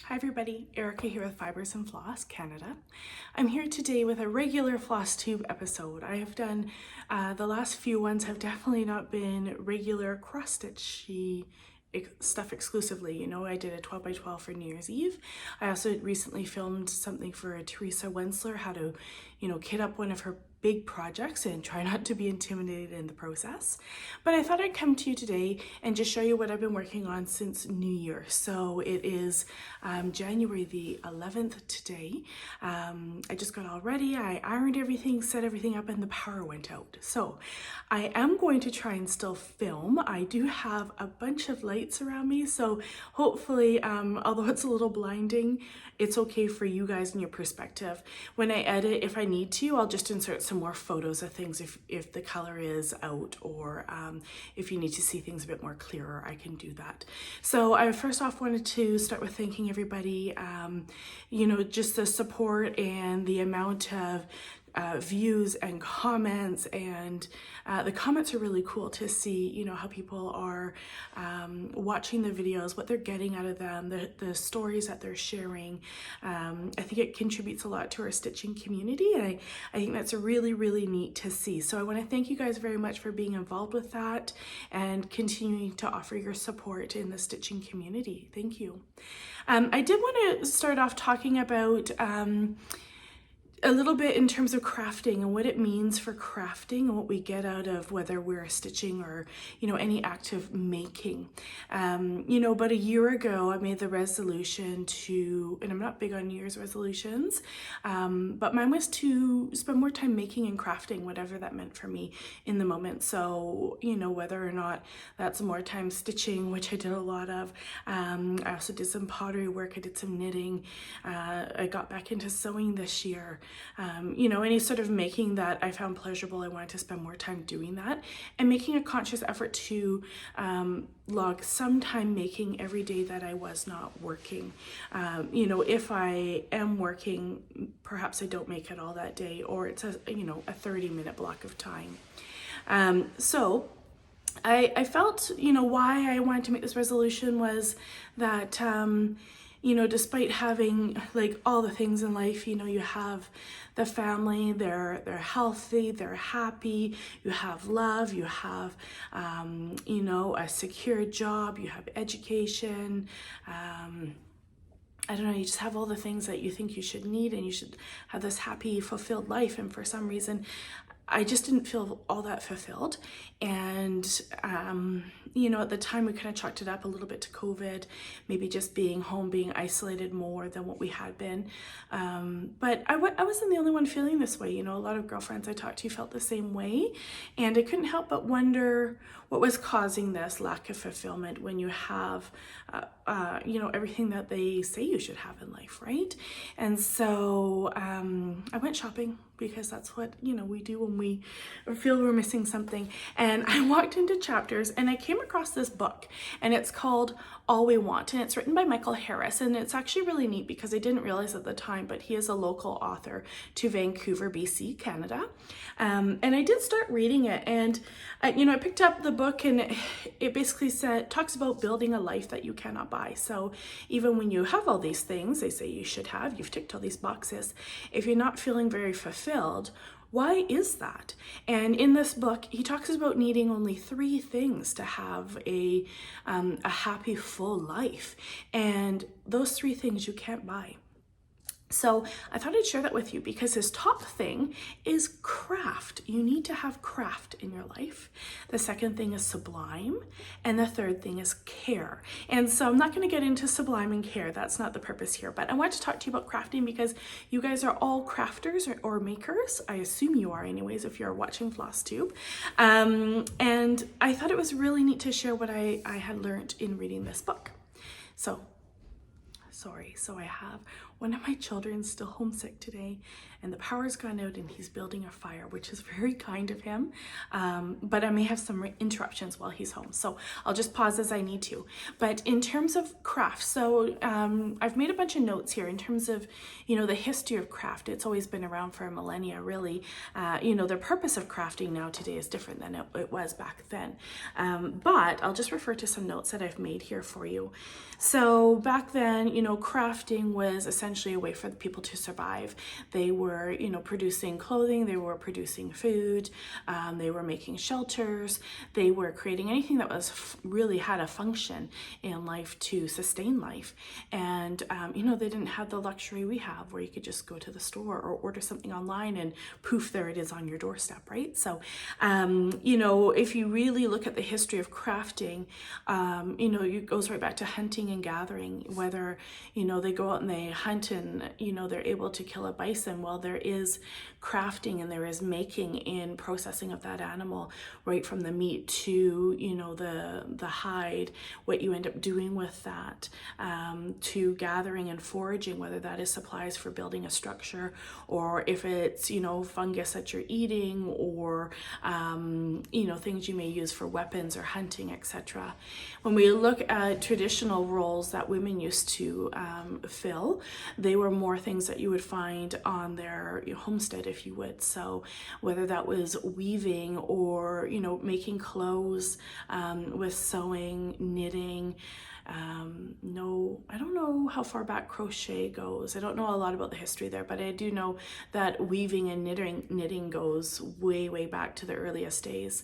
Hi everybody, Erica here with Fibersandfloss, Canada. I'm here today with a regular Flosstube episode. I have done, the last few ones have definitely not been regular cross-stitchy stuff exclusively. You know, I did a 12 by 12 for New Year's Eve. I also recently filmed something for Teresa Wensler, how to, kit up one of her big projects and try not to be intimidated in the process. But I thought I'd come to you today and just show you what I've been working on since New Year. So it is January the 11th today. I just got all ready. I ironed everything, set everything up, and the power went out. So I am going to try and still film. I do have a bunch of lights around me, so hopefully, although it's a little blinding, it's okay for you guys and your perspective. When I edit, if I need to, I'll just insert some more photos of things if the color is out, or if you need to see things a bit more clearer, I can do that. So I first off wanted to start with thanking everybody, just the support and the amount of views and comments, and the comments are really cool to see, how people are watching the videos, what they're getting out of them, the stories that they're sharing. I think it contributes a lot to our stitching community, and I think that's really, really neat to see. So I want to thank you guys very much for being involved with that and continuing to offer your support in the stitching community. Thank you. I did want to start off talking about a little bit in terms of crafting and what it means for crafting and what we get out of whether we're stitching or, any active making. About a year ago, I made the resolution to, and I'm not big on New Year's resolutions, but mine was to spend more time making and crafting, whatever that meant for me in the moment. So, whether or not that's more time stitching, which I did a lot of. I also did some pottery work. I did some knitting. I got back into sewing this year. Any sort of making that I found pleasurable, I wanted to spend more time doing that, and making a conscious effort to log some time making every day that I was not working. If I am working, perhaps I don't make it all that day, or it's a 30-minute block of time. So I felt, why I wanted to make this resolution was that despite having like all the things in life, you have the family, they're healthy, they're happy, you have love, you have, a secure job, you have education, I don't know, you just have all the things that you think you should need, and you should have this happy, fulfilled life. And for some reason, I just didn't feel all that fulfilled. And, at the time we kind of chalked it up a little bit to COVID, maybe just being home, being isolated more than what we had been. But I wasn't the only one feeling this way. A lot of girlfriends I talked to felt the same way. And I couldn't help but wonder what was causing this lack of fulfillment when you have, everything that they say you should have in life, right? And so I went shopping, because that's what, we do when we feel we're missing something. And I walked into Chapters and I came across this book, and it's called All We Want, and it's written by Michael Harris. And it's actually really neat because I didn't realize at the time, but he is a local author to Vancouver, BC, Canada. And I did start reading it, and I picked up the book, and it basically talks about building a life that you cannot buy. So even when you have all these things they say you should have, you've ticked all these boxes, if you're not feeling very fulfilled, why is that? And in this book, he talks about needing only 3 things to have a happy, full life. And those 3 things you can't buy. So I thought I'd share that with you, because his top thing is craft. You need to have craft in your life. The second thing is sublime. And the third thing is care. And so I'm not going to get into sublime and care. That's not the purpose here. But I want to talk to you about crafting, because you guys are all crafters or makers. I assume you are anyways if you're watching Flosstube. And I thought it was really neat to share what I had learned in reading this book. So I have one of my children's still homesick today, and the power's gone out and he's building a fire, which is very kind of him. But I may have some interruptions while he's home, so I'll just pause as I need to. But in terms of craft, so I've made a bunch of notes here in terms of, you know, the history of craft. It's always been around for millennia, really. You know, the purpose of crafting now today is different than it was back then. But I'll just refer to some notes that I've made here for you. So back then, you know, crafting was essentially a way for the people to survive. They were, you know, producing clothing, they were producing food, they were making shelters, they were creating anything that was really had a function in life to sustain life. And, you know, they didn't have the luxury we have where you could just go to the store or order something online and poof, there it is on your doorstep, right? So, you know, if you really look at the history of crafting, you know, it goes right back to hunting and gathering, whether, you know, they go out and they hunt and, you know, they're able to kill a bison. Well, there is crafting and there is making in processing of that animal, right from the meat to, you know, the hide, what you end up doing with that, to gathering and foraging, whether that is supplies for building a structure, or if it's, you know, fungus that you're eating, or, you know, things you may use for weapons or hunting, etc. When we look at traditional roles that women used to fill, they were more things that you would find on their homestead, if you would. So whether that was weaving or, you know, making clothes, with sewing, knitting, no, I don't know how far back crochet goes. I don't know a lot about the history there, but I do know that weaving and knitting goes way, way back to the earliest days.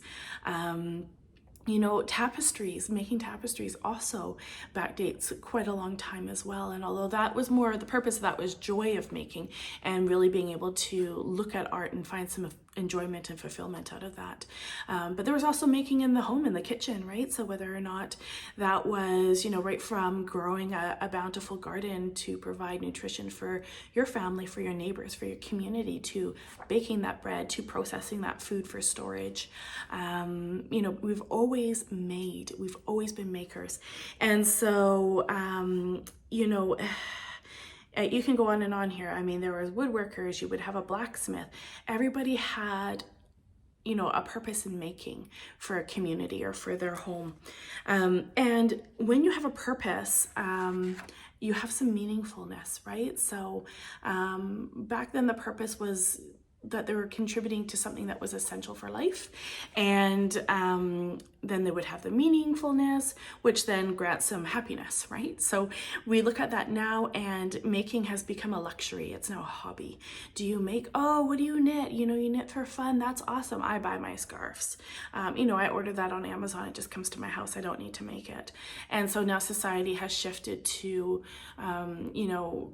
You know, tapestries, making tapestries also backdates quite a long time as well. And although that was more, the purpose of that was joy of making and really being able to look at art and find some enjoyment and fulfillment out of that. But there was also making in the home, in the kitchen, right? So whether or not that was, you know, right from growing a bountiful garden to provide nutrition for your family, for your neighbors, for your community, to baking that bread, to processing that food for storage. You know, we've always been makers. And so, you know, you can go on and on here. I mean, there was woodworkers, you would have a blacksmith. Everybody had, you know, a purpose in making for a community or for their home. And when you have a purpose, you have some meaningfulness, right? So back then the purpose was that they were contributing to something that was essential for life. And then they would have the meaningfulness, which then grants them happiness, right? So we look at that now, and making has become a luxury. It's now a hobby. Do you make, oh, what do you knit? You know, you knit for fun. That's awesome. I buy my scarves. You know, I order that on Amazon. It just comes to my house. I don't need to make it. And so now society has shifted to, you know,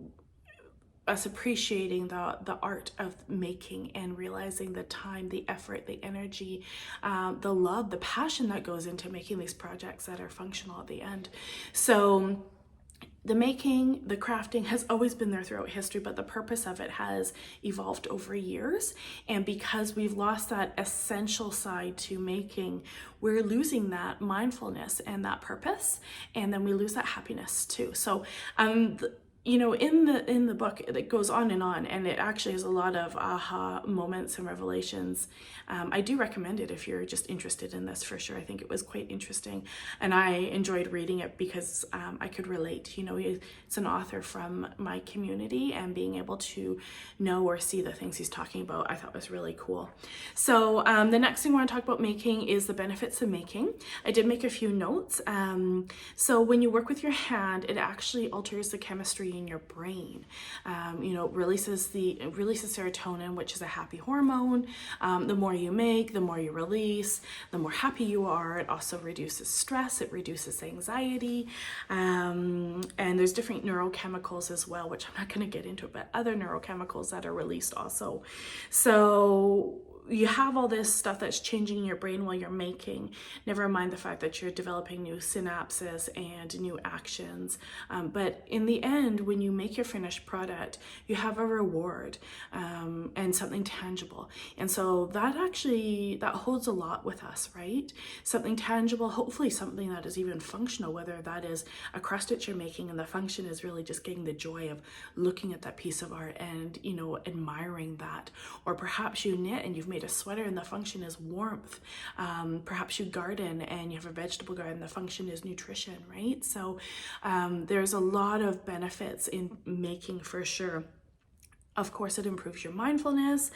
us appreciating the art of making and realizing the time, the effort, the energy, the love, the passion that goes into making these projects that are functional at the end. So the making, the crafting has always been there throughout history, but the purpose of it has evolved over years. And because we've lost that essential side to making, we're losing that mindfulness and that purpose, and then we lose that happiness too. So you know, in the book, it goes on, and it actually has a lot of aha moments and revelations. I do recommend it if you're just interested in this, for sure. I think it was quite interesting, and I enjoyed reading it because I could relate. You know, it's an author from my community, and being able to know or see the things he's talking about, I thought was really cool. So the next thing I want to talk about making is the benefits of making. I did make a few notes. So when you work with your hand, it actually alters the chemistry in your brain. You know, it releases serotonin, which is a happy hormone. The more you make, the more you release, the more happy you are. It also reduces stress, it reduces anxiety, and there's different neurochemicals as well, which I'm not going to get into, but other neurochemicals that are released also. So you have all this stuff that's changing in your brain while you're making, never mind the fact that you're developing new synapses and new actions. But in the end, when you make your finished product, you have a reward and something tangible. And so that holds a lot with us, right? Something tangible, hopefully something that is even functional, whether that is a cross stitch you're making and the function is really just getting the joy of looking at that piece of art and, you know, admiring that. Or perhaps you knit and you've made a sweater and the function is warmth. Perhaps you garden and you have a vegetable garden, the function is nutrition, right? So there's a lot of benefits in making, for sure. Of course, it improves your mindfulness,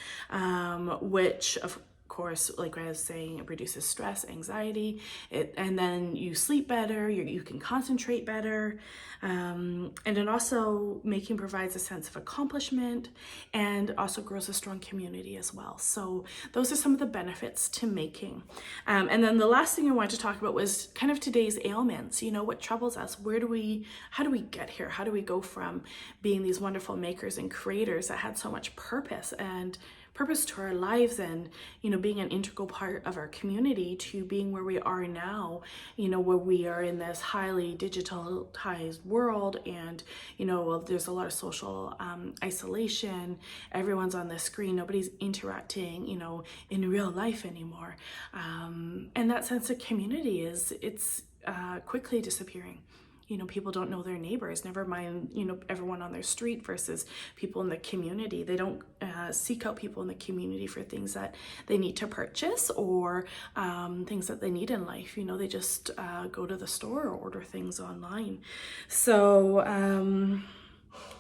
which of course, like I was saying, it reduces stress, anxiety, and then you sleep better, you can concentrate better, and it also, making provides a sense of accomplishment and also grows a strong community as well. So those are some of the benefits to making. And then the last thing I wanted to talk about was kind of today's ailments, you know, what troubles us, how do we get here? How do we go from being these wonderful makers and creators that had so much purpose to our lives and, you know, being an integral part of our community, to being where we are now, you know, where we are in this highly digitalized world and, you know, there's a lot of social isolation, everyone's on the screen, nobody's interacting, you know, in real life anymore. And that sense of community it's quickly disappearing. You know, people don't know their neighbors, never mind, you know, everyone on their street versus people in the community. They don't seek out people in the community for things that they need to purchase or things that they need in life. You know, they just go to the store or order things online. So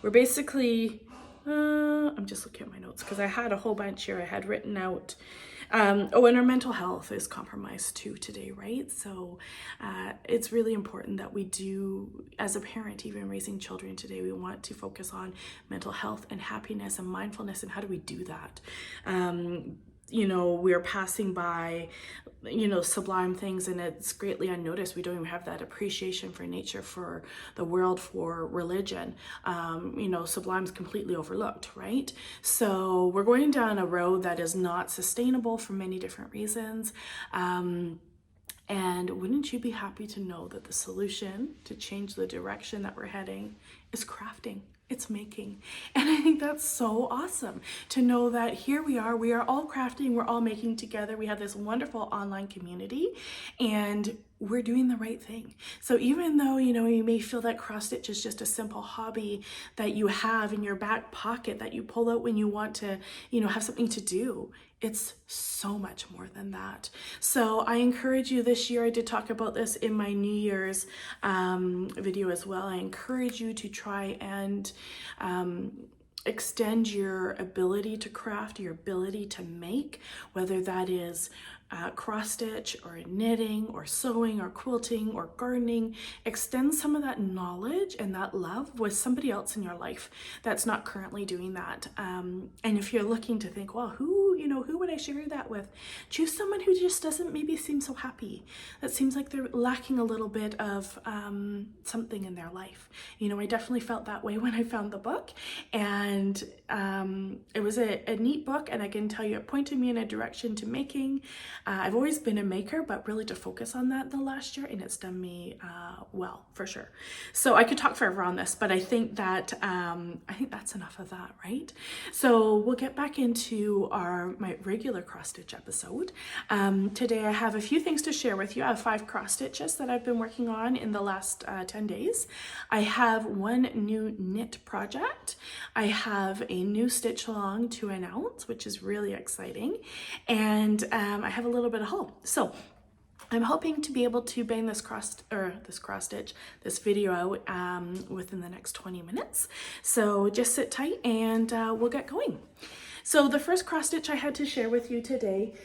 we're basically, I'm just looking at my notes because I had a whole bunch here I had written out. And our mental health is compromised too today, right? So it's really important that we do, as a parent, even raising children today, we want to focus on mental health and happiness and mindfulness, and how do we do that? You know, we're passing by, you know, sublime things and it's greatly unnoticed. We don't even have that appreciation for nature, for the world, for religion. You know, sublime's completely overlooked, right? So we're going down a road that is not sustainable for many different reasons. And wouldn't you be happy to know that the solution to change the direction that we're heading is crafting? It's making. And I think that's so awesome to know that here we are all crafting, we're all making together. We have this wonderful online community and we're doing the right thing. So even though, you know, you may feel that cross stitch is just a simple hobby that you have in your back pocket that you pull out when you want to, you know, have something to do, it's so much more than that. So I encourage you this year, I did talk about this in my New Year's video as well. I encourage you to try and extend your ability to craft, your ability to make, whether that is cross stitch or knitting or sewing or quilting or gardening. Extend some of that knowledge and that love with somebody else in your life that's not currently doing that. And if you're looking to think, well, who would I share that with? Choose someone who just doesn't maybe seem so happy. That seems like they're lacking a little bit of something in their life. You know, I definitely felt that way when I found the book, and it was a neat book, and I can tell you it pointed me in a direction to making. I've always been a maker, but really to focus on that the last year, and it's done me well, for sure. So I could talk forever on this, but I think that that's enough of that, right? So we'll get back into my regular cross stitch episode. Today I have a few things to share with you. I have 5 cross stitches that I've been working on in the last 10 days. I have one new knit project. I have a new stitch along to an ounce, which is really exciting. And I have a little bit of haul. So I'm hoping to be able to bang this video out within the next 20 minutes. So just sit tight and we'll get going. So the first cross stitch I had to share with you today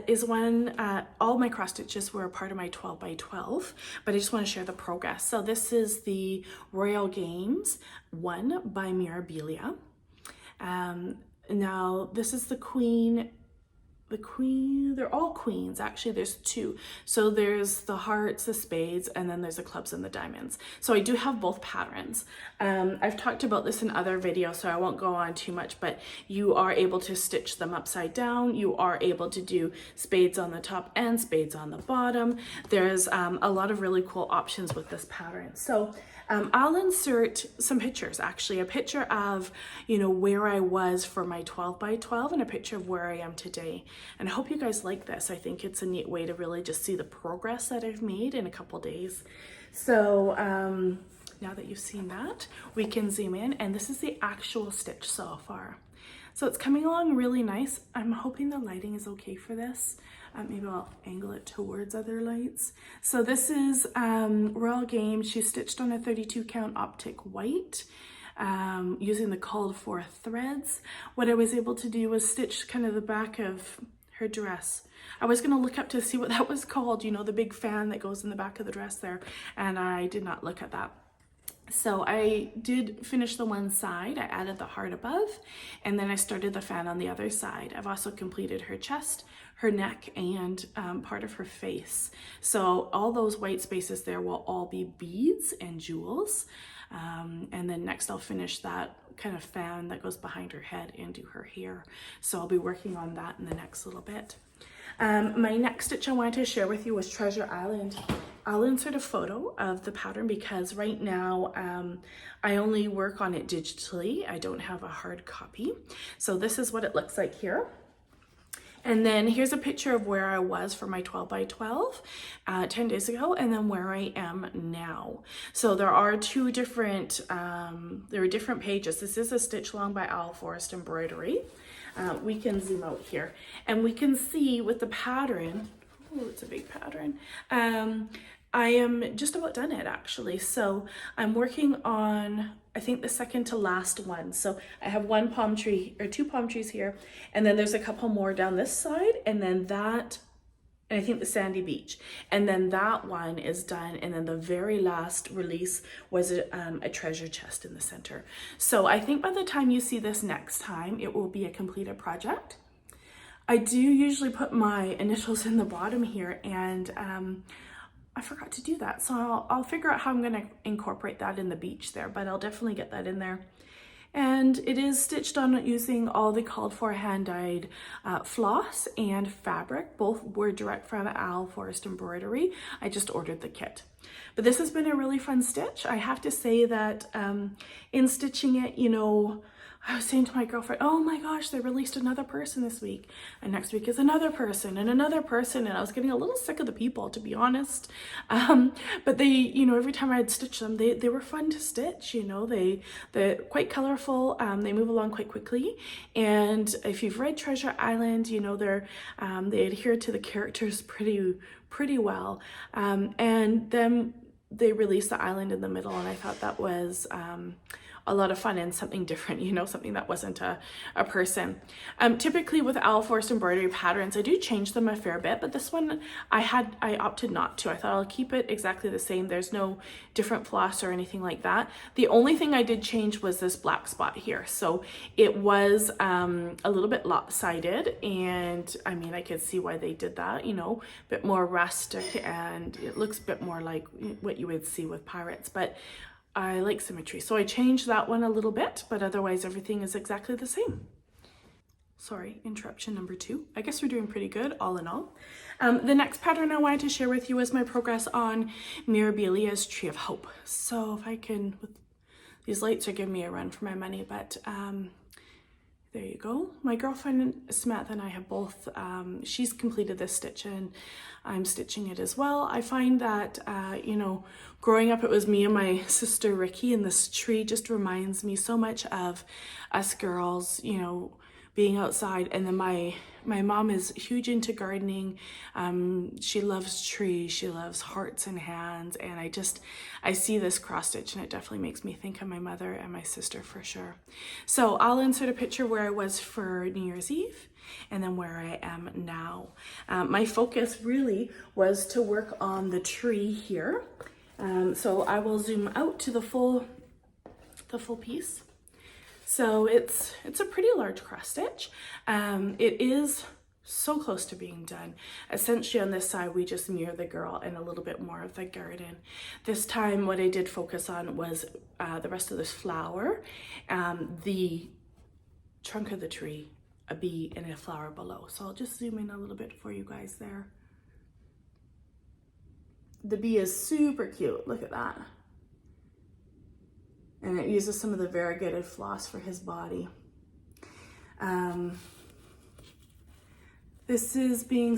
is one, all my cross stitches were a part of my 12 by 12, but I just want to share the progress. So this is the Royal Games 1 by Mirabilia. Now this is the Queen the queen, they're all queens. Actually, there's two. So there's the hearts, the spades, and then there's the clubs and the diamonds. So I do have both patterns. I've talked about this in other videos, so I won't go on too much, but you are able to stitch them upside down. You are able to do spades on the top and spades on the bottom. There's a lot of really cool options with this pattern. So I'll insert some pictures, actually, a picture of, you know, where I was for my 12 by 12 and a picture of where I am today. And I hope you guys like this. I think it's a neat way to really just see the progress that I've made in a couple days. So now that you've seen that, we can zoom in, and this is the actual stitch so far. So it's coming along really nice. I'm hoping the lighting is okay for this. Maybe I'll angle it towards other lights. So this is Royal Game. She stitched on a 32 count optic white using the called for threads. What I was able to do was stitch kind of the back of her dress. I was gonna look up to see what that was called, you know, the big fan that goes in the back of the dress there, and I did not look at that. So I did finish the one side, I added the heart above, and then I started the fan on the other side. I've also completed her chest, her neck, and part of her face. So all those white spaces there will all be beads and jewels. And then next I'll finish that kind of fan that goes behind her head and do her hair. So I'll be working on that in the next little bit. My next stitch I wanted to share with you was Treasure Island. I'll insert a photo of the pattern because right now I only work on it digitally. I don't have a hard copy. So this is what it looks like here. And then here's a picture of where I was for my 12 by 12 10 days ago, and then where I am now. So there are two different, there are different pages. This is a stitch along by Owl Forest Embroidery. We can zoom out here and we can see with the pattern, oh, it's a big pattern. I am just about done it actually. So I'm working on, I think, the second to last one. So I have one palm tree or two palm trees here, and then there's a couple more down this side, and then that, and I think the sandy beach, and then that one is done, and then the very last release was a treasure chest in the center. So I think by the time you see this next time, it will be a completed project. I do usually put my initials in the bottom here, and I forgot to do that. So I'll figure out how I'm gonna incorporate that in the beach there, but I'll definitely get that in there. And it is stitched on using all the called for hand-dyed floss and fabric. Both were direct from Owl Forest Embroidery. I just ordered the kit. But this has been a really fun stitch. I have to say that in stitching it, you know, I was saying to my girlfriend, oh my gosh, they released another person this week. And next week is another person and another person. And I was getting a little sick of the people, to be honest. But they, you know, every time I'd stitch them, they were fun to stitch, you know, they're quite colorful. They move along quite quickly. And if you've read Treasure Island, you know, they adhere to the characters pretty well. And then they released the island in the middle, and I thought that was a lot of fun and something different, you know, something that wasn't a person. Typically with Owl Forest Embroidery patterns, I do change them a fair bit, but this one I opted not to. I thought I'll keep it exactly the same. There's no different floss or anything like that. The only thing I did change was this black spot here. So it was a little bit lopsided, and I mean, I could see why they did that, you know, a bit more rustic, and it looks a bit more like what you would see with pirates, but I like symmetry. So I changed that one a little bit, but otherwise everything is exactly the same. Sorry, interruption number 2. I guess we're doing pretty good all in all. The next pattern I wanted to share with you is my progress on Mirabilia's Tree of Hope. So if I can, these lights are giving me a run for my money, but there you go. My girlfriend Samantha and I have both, she's completed this stitch and I'm stitching it as well. I find that, you know, growing up it was me and my sister Ricky, and this tree just reminds me so much of us girls, you know, being outside. And then my mom is huge into gardening. She loves trees, she loves hearts and hands, and I see this cross stitch and it definitely makes me think of my mother and my sister for sure. So I'll insert a picture where I was for New Year's Eve and then where I am now. My focus really was to work on the tree here. So I will zoom out to the full piece. So it's a pretty large cross stitch. It is so close to being done. Essentially on this side, we just mirror the girl and a little bit more of the garden. This time what I did focus on was the rest of this flower, the trunk of the tree, a bee, and a flower below. So I'll just zoom in a little bit for you guys there. The bee is super cute, look at that. And it uses some of the variegated floss for his body. This is being,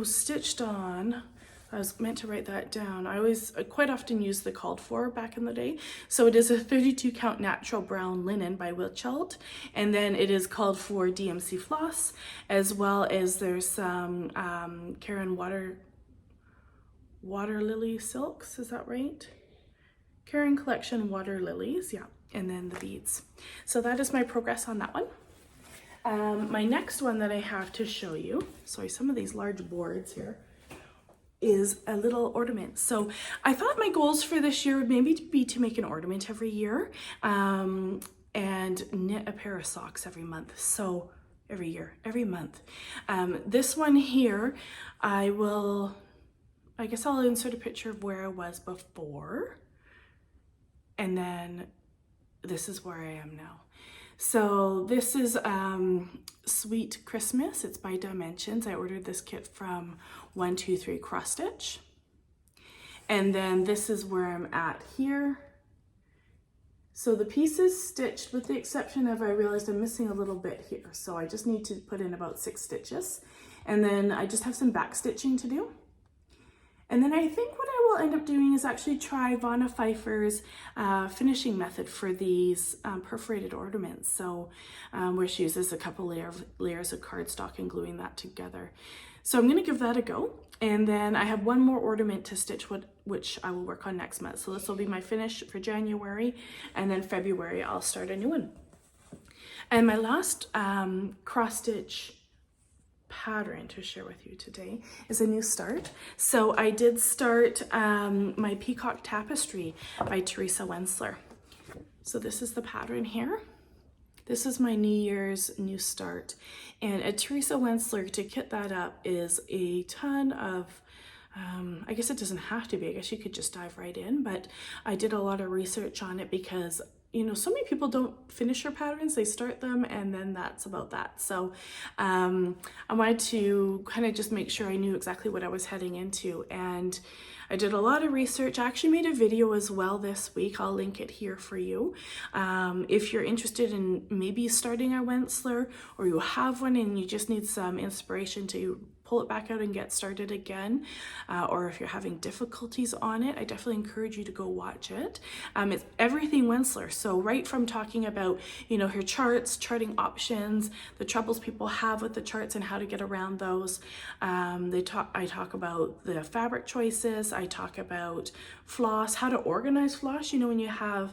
stitched on. I was meant to write that down. I quite often use the called for back in the day. So it is a 32 count natural brown linen by Wilchelt. And then it is called for DMC floss, as well as there's some Karen water lily silks, is that right? Karen collection water lilies, yeah. And then the beads. So that is my progress on that one. My next one that I have to show you, sorry, some of these large boards here, is a little ornament. So I thought my goals for this year would maybe be to make an ornament every year and knit a pair of socks every month. So every month. This one here, I guess I'll insert a picture of where I was before. And then this is where I am now. So this is Sweet Christmas. It's by Dimensions. I ordered this kit from 123 Cross Stitch. And then this is where I'm at here. So the piece is stitched with the exception of I realized I'm missing a little bit here. So I just need to put in about 6 stitches. And then I just have some back stitching to do. And then I think what I will end up doing is actually try Vonna Pfeiffer's finishing method for these perforated ornaments. So where she uses a couple layers of cardstock and gluing that together. So I'm gonna give that a go. And then I have one more ornament to stitch, which I will work on next month. So this will be my finish for January. And then February, I'll start a new one. And my last cross stitch pattern to share with you today is a new start. So I did start my Peacock Tapestry by Teresa Wensler. So this is the pattern here. This is my New Year's new start. And at Teresa Wensler, to kit that up is a ton of, I guess it doesn't have to be, I guess you could just dive right in, but I did a lot of research on it because you know, so many people don't finish their patterns, they start them and then that's about that. So I wanted to kind of just make sure I knew exactly what I was heading into, and I did a lot of research. I actually made a video as well this week. I'll link it here for you. If you're interested in maybe starting a Wensler, or you have one and you just need some inspiration to pull it back out and get started again, or if you're having difficulties on it, I definitely encourage you to go watch it. It's everything Wensler. So right from talking about, you know, her charts, charting options, the troubles people have with the charts and how to get around those. I talk about the fabric choices. I talk about floss, how to organize floss. You know, when you have,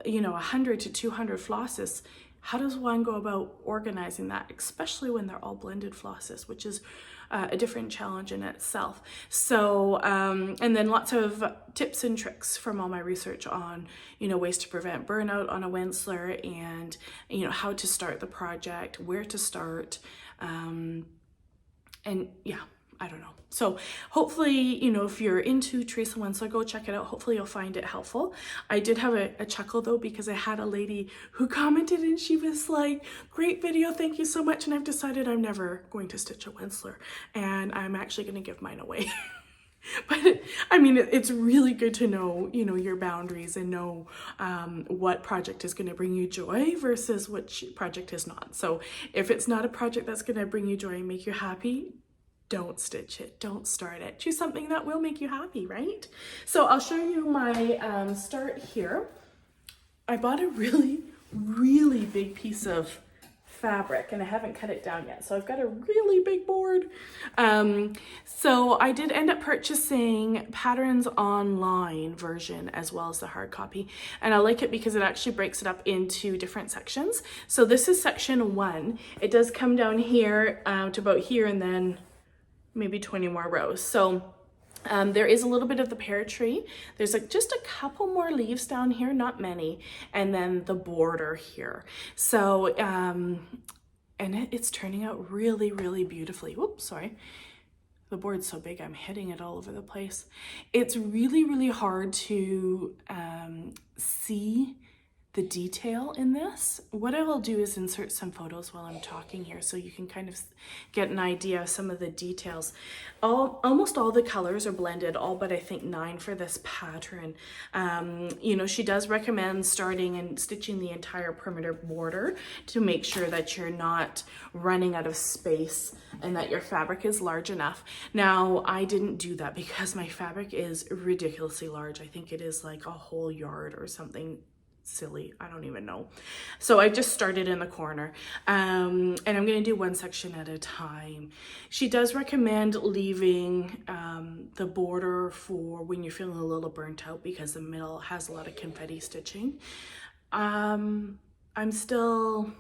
you know, 100 to 200 flosses, how does one go about organizing that, especially when they're all blended flosses, which is a different challenge in itself. So, and then lots of tips and tricks from all my research on, you know, ways to prevent burnout on a Wensler, and, you know, how to start the project, where to start, and yeah, I don't know. So hopefully, you know, if you're into Teresa Wensler, go check it out. Hopefully you'll find it helpful. I did have a chuckle though, because I had a lady who commented and she was like, great video, thank you so much. And I've decided I'm never going to stitch a Wensler, and I'm actually going to give mine away. But I mean, it's really good to know, you know, your boundaries and know what project is going to bring you joy versus which project is not. So if it's not a project that's going to bring you joy and make you happy, don't stitch it, don't start it. Choose something that will make you happy, right? So I'll show you my start here. I bought a really, really big piece of fabric and I haven't cut it down yet. So I've got a really big board. So I did end up purchasing Patterns Online version as well as the hard copy. And I like it because it actually breaks it up into different sections. So this is section 1. It does come down here to about here and then maybe 20 more rows. So there is a little bit of the pear tree. There's just a couple more leaves down here, not many. And then the border here. So and it's turning out really, really beautifully. Whoops, sorry. The board's so big, I'm hitting it all over the place. It's really, really hard to see the detail in this. What I will do is insert some photos while I'm talking here so you can kind of get an idea of some of the details. Almost all the colors are blended, all but I think 9 for this pattern. You know, she does recommend starting and stitching the entire perimeter border to make sure that you're not running out of space and that your fabric is large enough. Now, I didn't do that because my fabric is ridiculously large. I think it is like a whole yard or something silly, I don't even know. So I just started in the corner, and I'm going to do one section at a time. She does recommend leaving the border for when you're feeling a little burnt out because the middle has a lot of confetti stitching. I started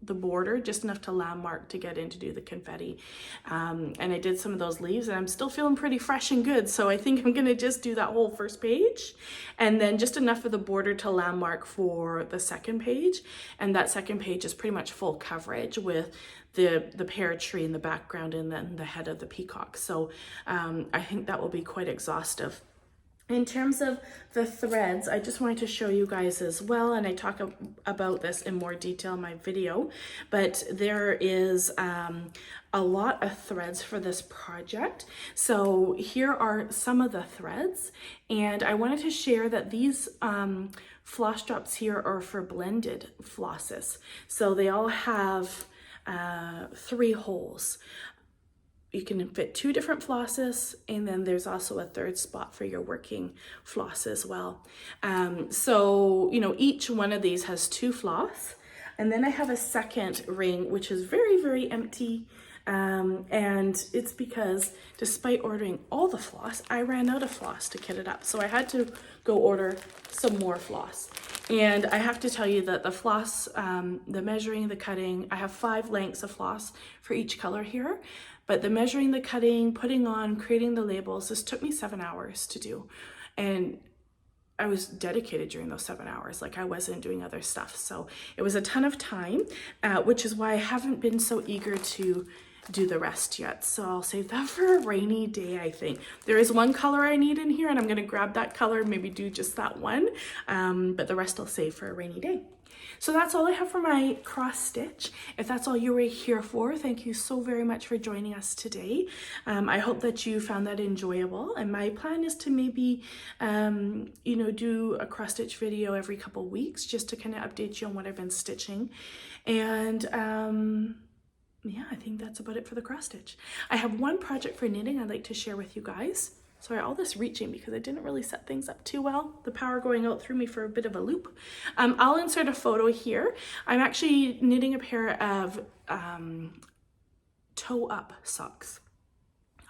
the border just enough to landmark to get in to do the confetti, and I did some of those leaves, and I'm still feeling pretty fresh and good, so I think I'm gonna just do that whole first page and then just enough of the border to landmark for the second page, and that second page is pretty much full coverage with the pear tree in the background and then the head of the peacock. So I think that will be quite exhaustive. In terms of the threads, I just wanted to show you guys as well, and I talk about this in more detail in my video, but there is a lot of threads for this project. So here are some of the threads, and I wanted to share that these floss drops here are for blended flosses. So they all have 3 holes. You can fit 2 different flosses, and then there's also a 3rd spot for your working floss as well. So, you know, each one of these has 2 floss, and then I have a second ring, which is very, very empty. And it's because despite ordering all the floss, I ran out of floss to kit it up. So I had to go order some more floss. And I have to tell you that the floss, the measuring, the cutting, I have 5 lengths of floss for each color here. But the measuring, the cutting, putting on, creating the labels, this took me 7 hours to do. And I was dedicated during those 7 hours, like I wasn't doing other stuff. So it was a ton of time, which is why I haven't been so eager to do the rest yet. So I'll save that for a rainy day, I think. There is one color I need in here, and I'm gonna grab that color, maybe do just that one, but the rest I'll save for a rainy day. So that's all I have for my cross stitch. If that's all you were here for, thank you so very much for joining us today. I hope that you found that enjoyable, and my plan is to maybe you know, do a cross stitch video every couple weeks just to kind of update you on what I've been stitching. And yeah, I think that's about it for the cross stitch. I have one project for knitting I'd like to share with you guys. Sorry, all this reaching because I didn't really set things up too well. The power going out threw me for a bit of a loop. I'll insert a photo here. I'm actually knitting a pair of toe-up socks.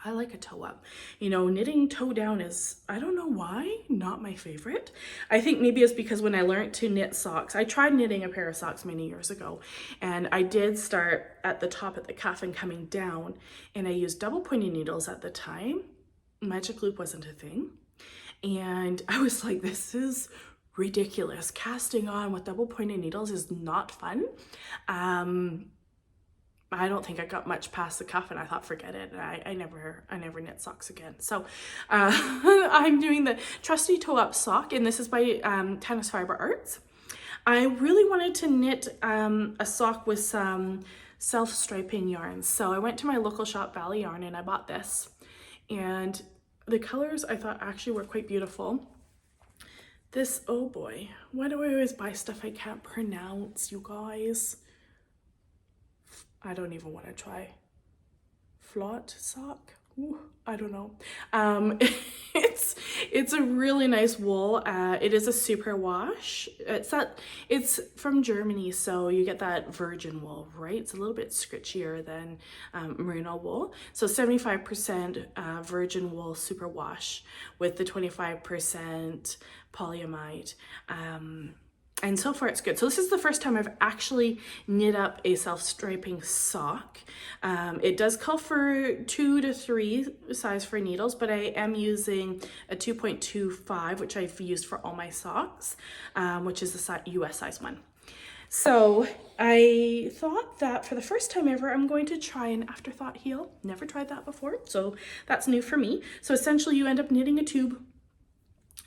I like a toe-up. You know, knitting toe-down is, I don't know why, not my favorite. I think maybe it's because when I learned to knit socks, I tried knitting a pair of socks many years ago, and I did start at the top at the cuff and coming down, and I used double pointing needles at the time. Magic loop wasn't a thing, and I was like, this is ridiculous. Casting on with double pointed needles is not fun. I don't think I got much past the cuff, and I thought, forget it. I never knit socks again. So I'm doing the trusty toe up sock, and this is by Tennis Fiber Arts. I really wanted to knit a sock with some self-striping yarns, so I went to my local shop, Valley Yarn, and I bought this. And the colors I thought actually were quite beautiful. This, oh boy, why do I always buy stuff I can't pronounce, you guys? I don't even want to try. Flot sock? Ooh, I don't know. It's a really nice wool. It is a super wash. It's from Germany, so you get that virgin wool, right? It's a little bit scritchier than merino wool. So 75% virgin wool super wash with the 25% polyamide. And so far it's good. So this is the first time I've actually knit up a self-striping sock. It does call for 2 to 3 size for needles, but I am using a 2.25, which I've used for all my socks, which is the US size one. So I thought that for the first time ever, I'm going to try an afterthought heel. Never tried that before, so that's new for me. So essentially you end up knitting a tube.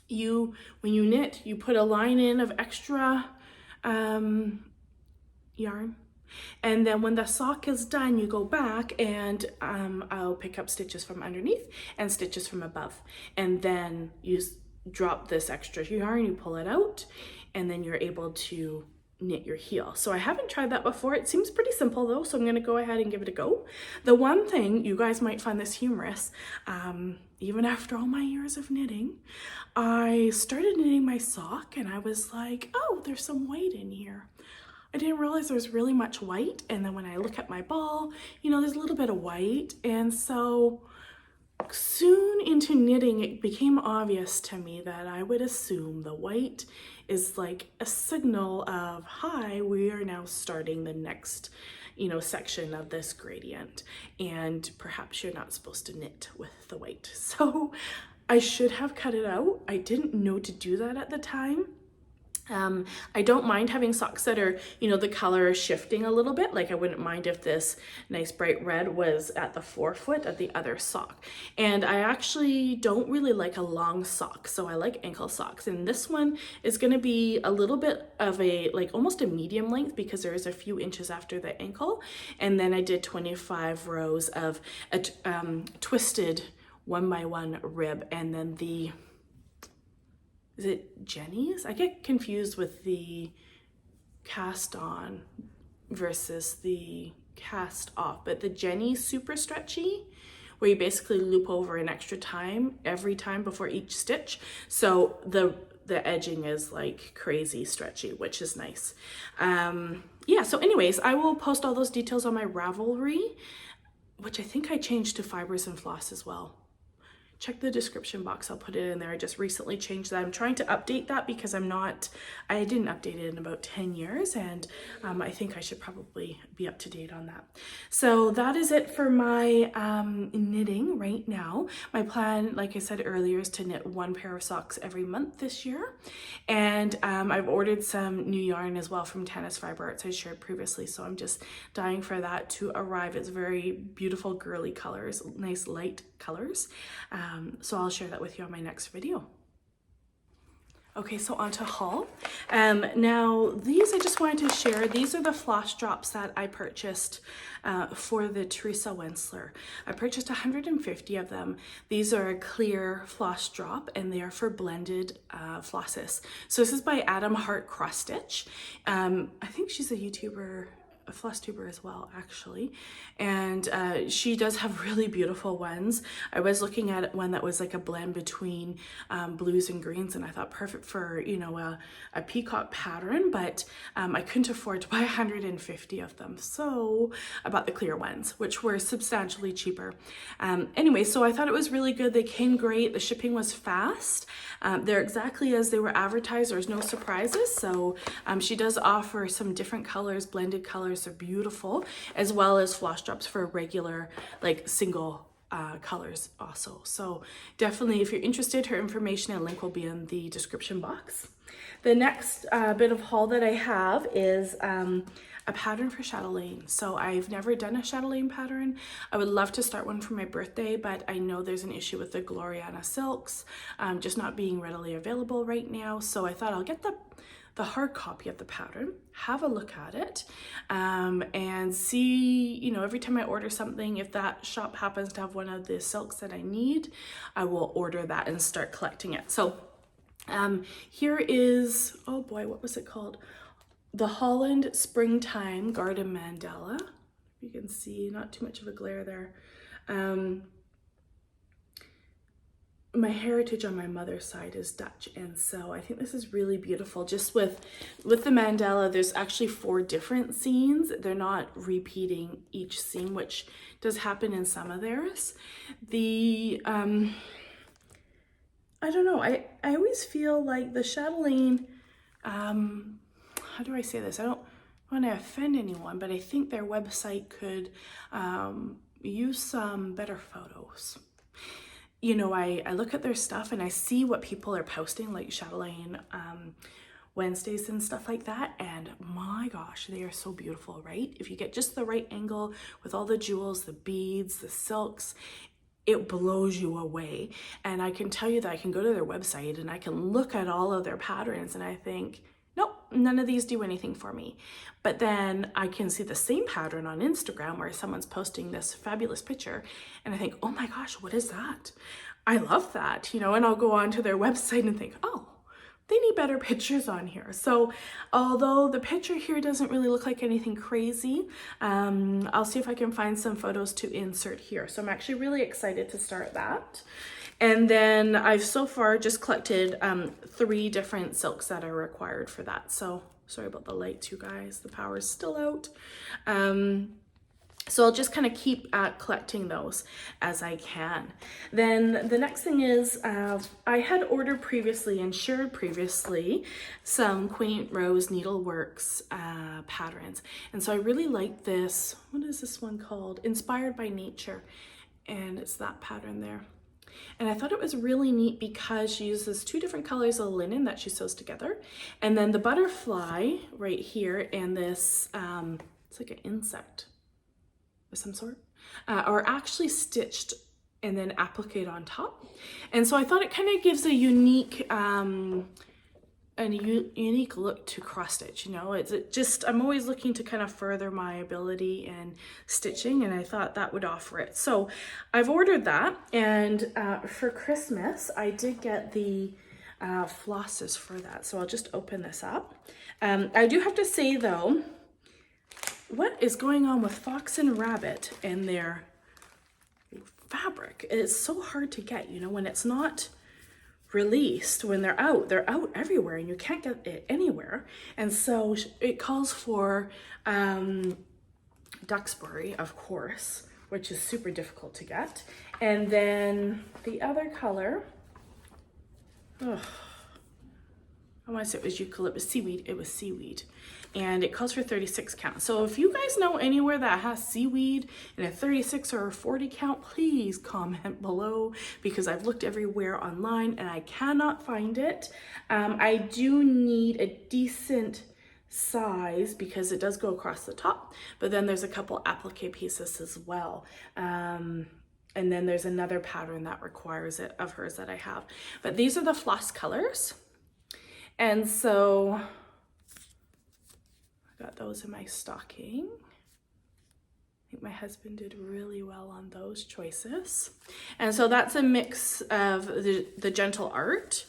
When you knit, you put a line in of extra yarn. And then when the sock is done, you go back and I'll pick up stitches from underneath and stitches from above. And then you drop this extra yarn, you pull it out, and then you're able to knit your heel. So I haven't tried that before. It seems pretty simple though, so I'm gonna go ahead and give it a go. The one thing, you guys might find this humorous, even after all my years of knitting, I started knitting my sock and I was like, oh, there's some white in here. I didn't realize there was really much white, and then when I look at my ball, you know, there's a little bit of white, and so soon into knitting, it became obvious to me that I would assume the white is like a signal of, hi, we are now starting the next, you know, section of this gradient, and perhaps you're not supposed to knit with the white. So I should have cut it out. I didn't know to do that at the time. I don't mind having socks that are, you know, the color shifting a little bit. Like I wouldn't mind if this nice bright red was at the forefoot of the other sock. And I actually don't really like a long sock, so I like ankle socks. And this one is going to be a little bit of a, like almost a medium length because there is a few inches after the ankle. And then I did 25 rows of a twisted 1x1 rib, and then the, is it Jenny's? I get confused with the cast on versus the cast off, but the Jenny's super stretchy, where you basically loop over an extra time every time before each stitch. So the edging is like crazy stretchy, which is nice. Yeah, so anyways, I will post all those details on my Ravelry, which I think I changed to Fibersandfloss as well. Check the description box, I'll put it in there. I just recently changed that. I'm trying to update that because I didn't update it in about 10 years, and I think I should probably be up to date on that. So that is it for my knitting right now. My plan, like I said earlier, is to knit one pair of socks every month this year. And I've ordered some new yarn as well from Tennis Fiber Arts I shared previously, so I'm just dying for that to arrive. It's very beautiful girly colors, nice light colors. So I'll share that with you on my next video. Okay, so on to haul. Now these I just wanted to share. These are the floss drops that I purchased for the Teresa Wensler. I purchased 150 of them. These are a clear floss drop and they are for blended flosses. So this is by Adam Hart Cross Stitch. I think she's a YouTuber, a Flosstuber as well, actually, and she does have really beautiful ones. I was looking at one that was like a blend between blues and greens, and I thought perfect for, you know, a peacock pattern, but I couldn't afford to buy 150 of them, so I bought the clear ones, which were substantially cheaper. Anyway, so I thought it was really good. They came great. The shipping was fast. They're exactly as they were advertised. There's no surprises. So she does offer some different colors, blended colors. They're beautiful, as well as floss drops for regular, like single colors also. So definitely, if you're interested, her information and link will be in the description box. The next bit of haul that I have is a pattern for chatelaine. So I've never done a chatelaine pattern. I would love to start one for my birthday, but I know there's an issue with the Gloriana silks just not being readily available right now. So I thought I'll get the hard copy of the pattern, have a look at it, and see, you know, every time I order something, if that shop happens to have one of the silks that I need, I will order that and start collecting it. So here is, oh boy, what was it called? The Holland Springtime Garden Mandala. You can see, not too much of a glare there. My heritage on my mother's side is Dutch, and so I think this is really beautiful. Just with the mandala, there's actually 4 different scenes. They're not repeating each scene, which does happen in some of theirs. The I don't know, I always feel like the chatelaine, how do I say this? I don't want to offend anyone, but I think their website could use some better photos. You know, I look at their stuff and I see what people are posting, like chatelaine Wednesdays and stuff like that, and my gosh, they are so beautiful, right? If you get just the right angle with all the jewels, the beads, the silks, it blows you away. And I can tell you that I can go to their website and I can look at all of their patterns and I think, nope, none of these do anything for me. But then I can see the same pattern on Instagram where someone's posting this fabulous picture and I think, oh my gosh, what is that? I love that, you know, and I'll go onto their website and think, oh, they need better pictures on here. So although the picture here doesn't really look like anything crazy, I'll see if I can find some photos to insert here. So I'm actually really excited to start that. And then I've so far just collected 3 different silks that are required for that. So sorry about the lights, you guys, the power is still out. So I'll just kind of keep collecting those as I can. Then the next thing is I had ordered previously and shared previously some Quaint Rose Needleworks patterns. And so I really like this, what is this one called? Inspired by Nature. And it's that pattern there. And I thought it was really neat because she uses 2 different colors of linen that she sews together. And then the butterfly right here and this, it's like an insect of some sort, are actually stitched and then appliqued on top. And so I thought it kind of gives a unique look to cross stitch. You know, I'm always looking to kind of further my ability in stitching, and I thought that would offer it. So I've ordered that, and for Christmas I did get the flosses for that. So I'll just open this up. I do have to say though, what is going on with Fox and Rabbit and their fabric? It's so hard to get, you know, when it's not released, when they're out everywhere and you can't get it anywhere. And so it calls for Duxbury, of course, which is super difficult to get. And then the other color, I want to say it was eucalyptus, seaweed, it was seaweed. And it calls for 36 count. So if you guys know anywhere that has seaweed in a 36 or a 40 count, please comment below because I've looked everywhere online and I cannot find it. I do need a decent size because it does go across the top, but then there's a couple applique pieces as well. And then there's another pattern that requires it of hers that I have. But these are the floss colors. And so got those in my stocking. I think my husband did really well on those choices. And so that's a mix of the gentle art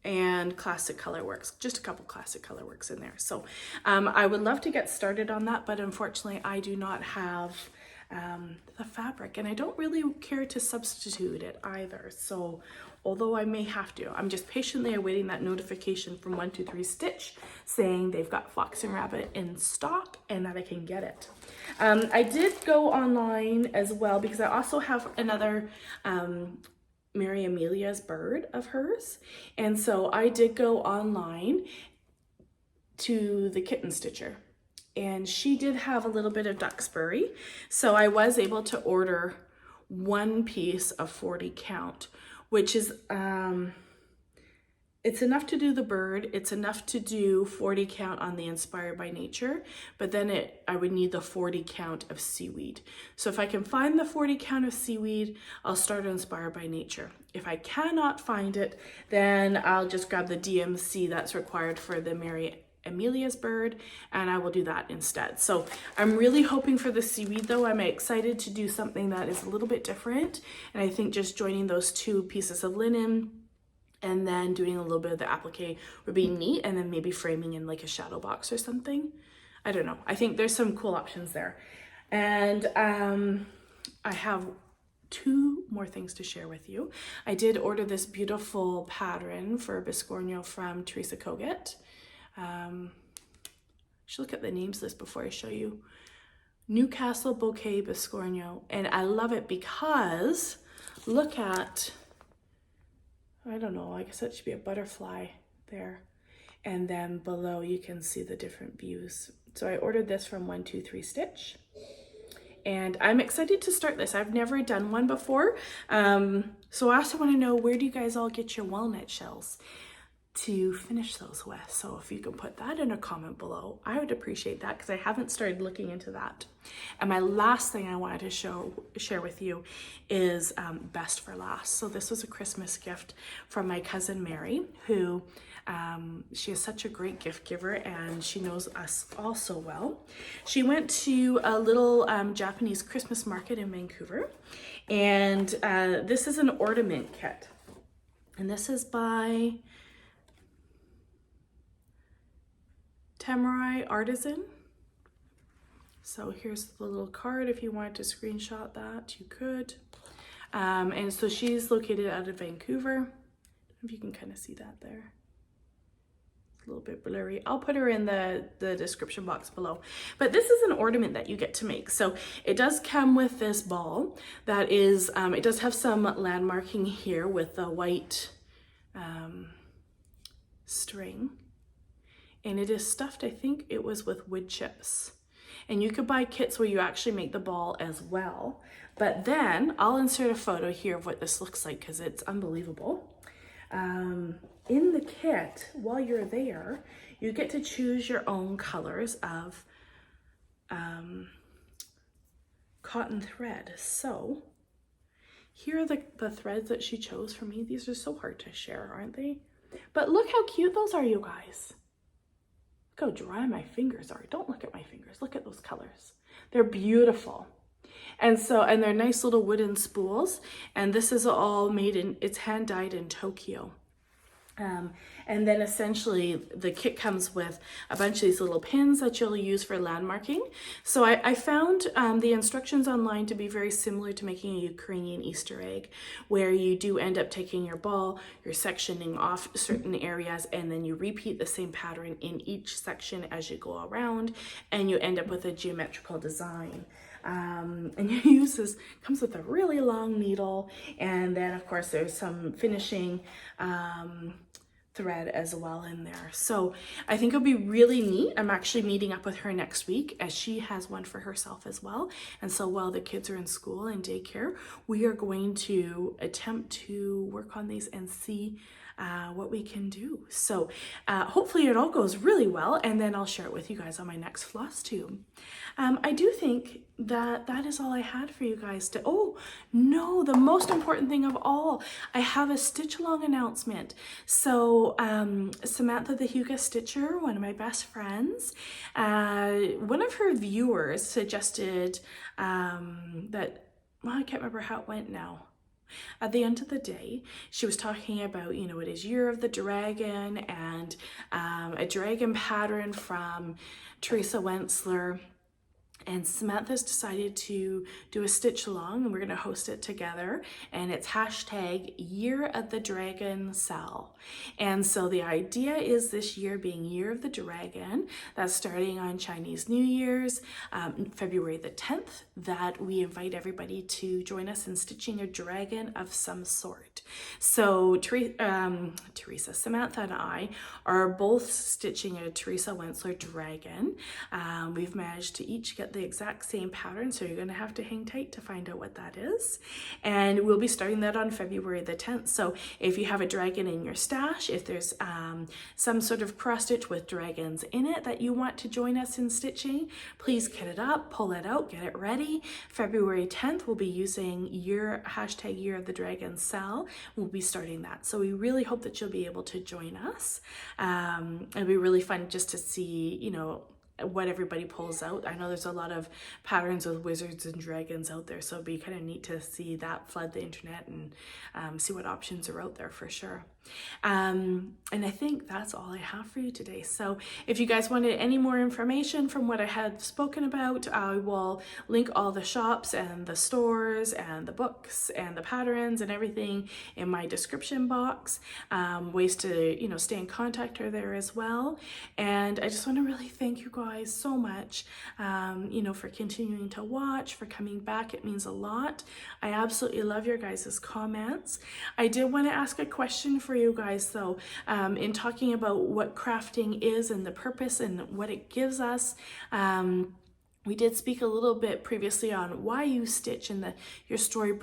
and classic color works, just a couple classic color works in there. So I would love to get started on that, but unfortunately I do not have the fabric and I don't really care to substitute it either. So although I may have to, I'm just patiently awaiting that notification from 123 Stitch saying they've got Fox and Rabbit in stock and that I can get it. I did go online as well because I also have another Mirabilia's bird of hers. And so I did go online to the Kitten Stitcher and she did have a little bit of Duxbury. So I was able to order 1 piece of 40 count, which is, it's enough to do the bird, it's enough to do 40 count on the Inspired by Nature, but then I would need the 40 count of seaweed. So if I can find the 40 count of seaweed, I'll start Inspired by Nature. If I cannot find it, then I'll just grab the DMC that's required for the Mirabilia's bird, and I will do that instead. So I'm really hoping for the seaweed though. I'm excited to do something that is a little bit different, and I think just joining those 2 pieces of linen and then doing a little bit of the applique would be neat, and then maybe framing in like a shadow box or something. I don't know. I think there's some cool options there. And I have 2 more things to share with you. I did order this beautiful pattern for Biscornio from Teresa Kogut. Should look at the names list before I show you. Newcastle Bouquet Biscornio, and I love it because look at, I don't know, I guess that should be a butterfly there, and then below you can see the different views. So I ordered this from 123 Stitch and I'm excited to start this. I've never done one before, so I also want to know, where do you guys all get your walnut shells? to finish those with. So if you can put that in a comment below, I would appreciate that, because I haven't started looking into that. And my last thing I wanted to share with you is best for last. So this was a Christmas gift from my cousin Mary, who she is such a great gift giver, and she knows us all so well. She went to a little Japanese Christmas market in Vancouver, and this is an ornament kit. And this is by Temurai Artisan. So here's the little card. If you wanted to screenshot that, you could. And so she's located out of Vancouver. I don't know if you can kind of see that there. It's a little bit blurry. I'll put her in the description box below. But this is an ornament that you get to make. So it does come with this ball that is, it does have some landmarking here with the white string. And it is stuffed, I think it was with wood chips. And you could buy kits where you actually make the ball as well. But then I'll insert a photo here of what this looks like, because it's unbelievable. In the kit, while you're there, you get to choose your own colors of cotton thread. So here are the threads that she chose for me. These are so hard to share, aren't they? But look how cute those are, you guys. Look how dry my fingers are. Don't look at my fingers. Look at those colors. They're beautiful. And they're nice little wooden spools. And this is all made it's hand dyed in Tokyo. And then essentially the kit comes with a bunch of these little pins that you'll use for landmarking. So I found the instructions online to be very similar to making a Ukrainian Easter egg, where you do end up taking your ball, you're sectioning off certain areas, and then you repeat the same pattern in each section as you go around, and you end up with a geometrical design. And you use this, comes with a really long needle, and then of course there's some finishing thread as well in there. So I think it'll be really neat. I'm actually meeting up with her next week, as she has one for herself as well. And so while the kids are in school and daycare, we are going to attempt to work on these and see what we can do. So hopefully it all goes really well, and then I'll share it with you guys on my next floss tube. I do think that is all I had for you guys oh no, the most important thing of all, I have a stitch along announcement. So Samantha the Hygge stitcher, one of my best friends, one of her viewers suggested that, well, I can't remember how it went now. At the end of the day, she was talking about, you know, it is Year of the Dragon, and a dragon pattern from Teresa Wentzler. And Samantha's decided to do a stitch along, and we're going to host it together, and it's hashtag Year of the Dragon SAL. And so the idea is this year being Year of the Dragon, that's starting on Chinese New Year's, February the 10th, that we invite everybody to join us in stitching a dragon of some sort. So Teresa, Samantha and I are both stitching a Teresa Wentzler dragon. We've managed to each get the exact same pattern, so you're going to have to hang tight to find out what that is. And we'll be starting that on February the 10th. So if you have a dragon in your stash, if there's some sort of cross stitch with dragons in it that you want to join us in stitching, please get it up, pull it out, get it ready. February 10th, we'll be using hashtag Year of the Dragon SAL. We'll be starting that. So we really hope that you'll be able to join us. It'll be really fun just to see, you know, what everybody pulls out. I know there's a lot of patterns with wizards and dragons out there, so it'd be kind of neat to see that flood the internet and see what options are out there for sure. And I think that's all I have for you today. So if you guys wanted any more information from what I had spoken about, I will link all the shops and the stores and the books and the patterns and everything in my description box. Ways to, you know, stay in contact are there as well. And I just want to really thank you guys so much, you know, for continuing to watch, for coming back. It means a lot. I absolutely love your guys' comments. I did want to ask a question for you guys though, in talking about what crafting is and the purpose and what it gives us. We did speak a little bit previously on why you stitch and your story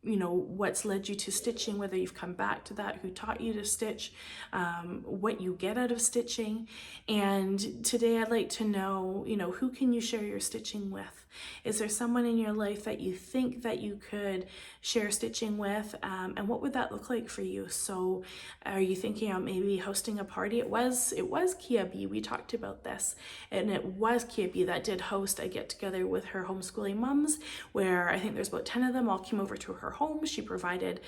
you know, what's led you to stitching, whether you've come back to that, who taught you to stitch, what you get out of stitching. And today I'd like to know, you know, who can you share your stitching with? Is there someone in your life that you think that you could share stitching with? And what would that look like for you? So are you thinking of maybe hosting a party? It was Kia B. We talked about this, and it was Kia B that did host a get together with her homeschooling mums, where I think there's about 10 of them all came over to her home. She provided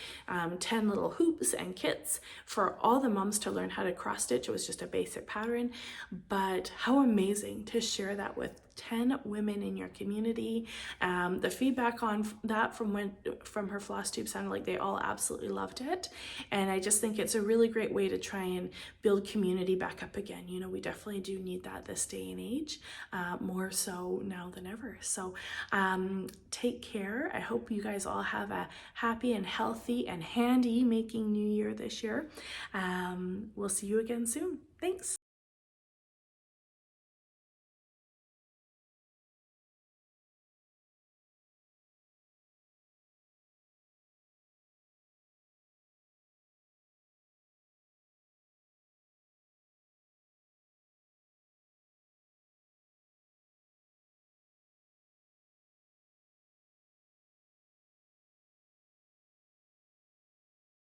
10 little hoops and kits for all the mums to learn how to cross stitch. It was just a basic pattern, but how amazing to share that with 10 women in your community. The feedback on that from her Flosstube sounded like they all absolutely loved it, and I just think it's a really great way to try and build community back up again. You know, we definitely do need that this day and age, more so now than ever. So take care. I hope you guys all have a happy and healthy and handy making new year this year. We'll see you again soon. Thanks.